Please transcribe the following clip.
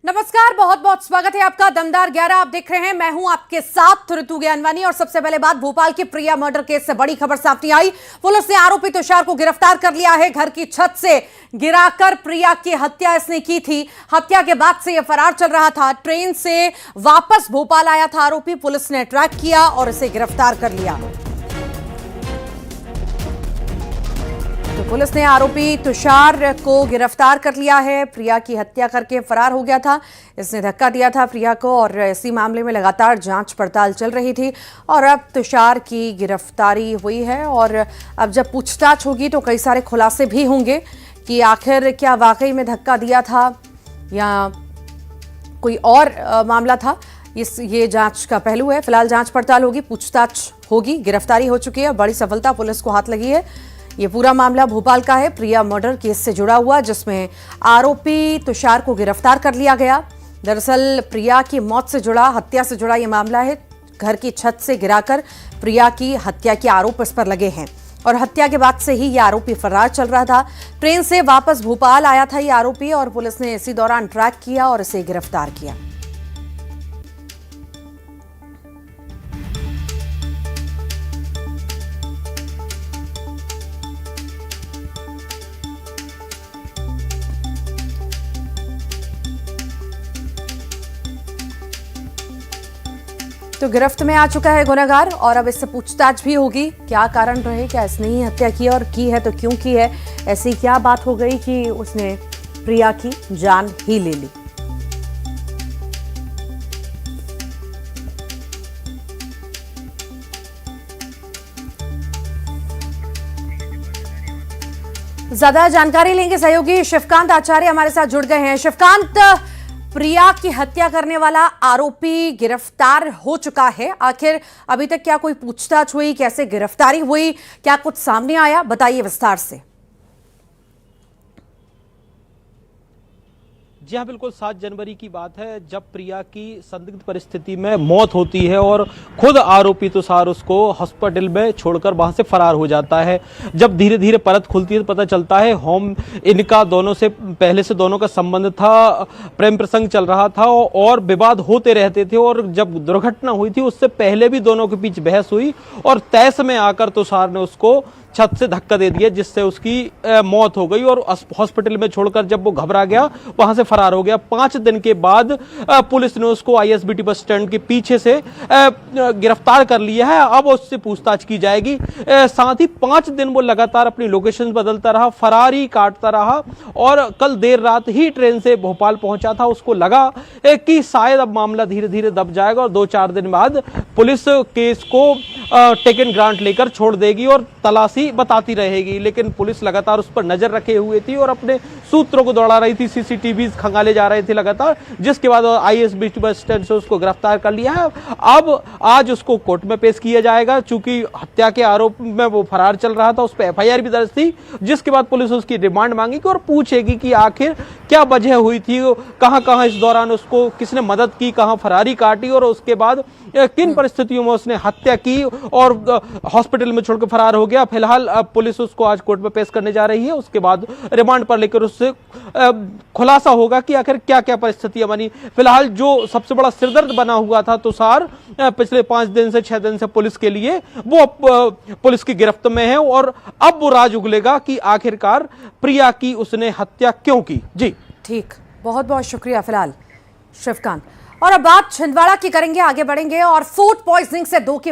नमस्कार, बहुत बहुत स्वागत है आपका दमदार 11 आप देख रहे हैं। मैं हूं आपके साथ ऋतु ज्ञानवानी। और सबसे पहले बात, भोपाल के प्रिया मर्डर केस से बड़ी खबर सामने आई। पुलिस ने आरोपी तुषार को गिरफ्तार कर लिया है। घर की छत से गिराकर प्रिया की हत्या इसने की थी। हत्या के बाद से यह फरार चल रहा था। ट्रेन से वापस भोपाल आया था आरोपी। पुलिस ने ट्रैक किया और इसे गिरफ्तार कर लिया। तो पुलिस ने आरोपी तुषार को गिरफ्तार कर लिया है। प्रिया की हत्या करके फरार हो गया था। इसने धक्का दिया था प्रिया को और इसी मामले में लगातार जांच पड़ताल चल रही थी और अब तुषार की गिरफ्तारी हुई है। और अब जब पूछताछ होगी तो कई सारे खुलासे भी होंगे कि आखिर क्या वाकई में धक्का दिया था या कोई और मामला था। ये जांच का पहलू है। फिलहाल जांच पड़ताल होगी, पूछताछ होगी। गिरफ्तारी हो चुकी है, बड़ी सफलता पुलिस को हाथ लगी है। ये पूरा मामला भोपाल का है, प्रिया मर्डर केस से जुड़ा हुआ, जिसमें आरोपी तुषार को गिरफ्तार कर लिया गया। दरअसल प्रिया की मौत से जुड़ा, हत्या से जुड़ा ये मामला है। घर की छत से गिराकर प्रिया की हत्या के आरोप इस पर लगे हैं और हत्या के बाद से ही ये आरोपी फरार चल रहा था। ट्रेन से वापस भोपाल आया था ये आरोपी और पुलिस ने इसी दौरान ट्रैक किया और इसे गिरफ्तार किया। तो गिरफ्त में आ चुका है गुनहगार और अब इससे पूछताछ भी होगी। क्या कारण रहे, क्या इसने ही हत्या की और की है तो क्यों की है, ऐसी क्या बात हो गई कि उसने प्रिया की जान ही ले ली। ज्यादा जानकारी लेंगे, सहयोगी शिवकांत आचार्य हमारे साथ जुड़ गए हैं। शिवकांत, प्रिया की हत्या करने वाला आरोपी गिरफ्तार हो चुका है। आखिर अभी तक क्या कोई पूछताछ हुई, कैसे गिरफ्तारी हुई, क्या कुछ सामने आया, बताइए विस्तार से। जी हाँ, बिल्कुल 7 जनवरी की बात है जब प्रिया की संदिग्ध परिस्थिति में मौत होती है और खुद आरोपी तुषार उसको हॉस्पिटल में छोड़कर वहां से फरार हो जाता है। जब धीरे धीरे परत खुलती है तो पता चलता है इनका दोनों से पहले से दोनों का संबंध था, प्रेम प्रसंग चल रहा था और विवाद होते रहते थे। और जब दुर्घटना हुई थी उससे पहले भी दोनों के बीच बहस हुई और तहस में आकर तुषार ने उसको छत से धक्का दे दिया जिससे उसकी मौत हो गई और हॉस्पिटल में छोड़कर जब वो घबरा गया वहां से फरार हो गया। 5 दिन के बाद पुलिस ने उसको आईएसबीटी बस स्टैंड के पीछे से गिरफ्तार कर लिया है। अब उससे पूछताछ की जाएगी। साथ ही 5 दिन वो लगातार अपनी लोकेशन बदलता रहा, फरारी काटता रहा और कल देर रात ही ट्रेन से भोपाल पहुंचा था। उसको लगा कि शायद अब मामला धीरे धीरे दब जाएगा और 2-4 दिन बाद पुलिस केस को टेकन ग्रांट लेकर छोड़ देगी और तलाशी बताती रहेगी। लेकिन पुलिस लगातार उस पर नजर रखे हुए थी और अपने सूत्रों को दौड़ा रही थी, सीसीटीवी खंगाले जा रहे थे लगातार, जिसके बाद आईएसबीटी बस स्टैंड से उसको गिरफ्तार कर लिया है। अब आज उसको कोर्ट में पेश किया जाएगा। चूंकि हत्या के आरोप में वो फरार चल रहा था, उस पर एफआईआर भी दर्ज थी, जिसके बाद पुलिस उसकी रिमांड मांगेगी और पूछेगी कि आखिर क्या वजह हुई थी, कहां कहां इस दौरान उसको किसने मदद की, कहां फरारी काटी और उसके बाद किन परिस्थितियों में उसने हत्या की और हॉस्पिटल में छोड़कर फरार हो गया। फिलहाल पुलिस उसको आज कोर्ट में पेश करने जा रही है। उसके बाद रिमांड पर लेकर उससे खुलासा होगा कि आखिर क्या क्या परिस्थितियां बनी। फिलहाल जो सबसे बड़ा सिरदर्द बना हुआ था तुषार पिछले 5 दिन से 6 दिन से पुलिस के लिए, वो पुलिस की गिरफ्त में है और अब वो राज उगलेगा कि आखिरकार प्रिया की उसने हत्या क्यों की। जी ठीक, बहुत बहुत शुक्रिया फिलहाल शिवकांत। और अब बात छिंदवाड़ा की करेंगे, आगे बढ़ेंगे और फूड पॉइजनिंग से 2 की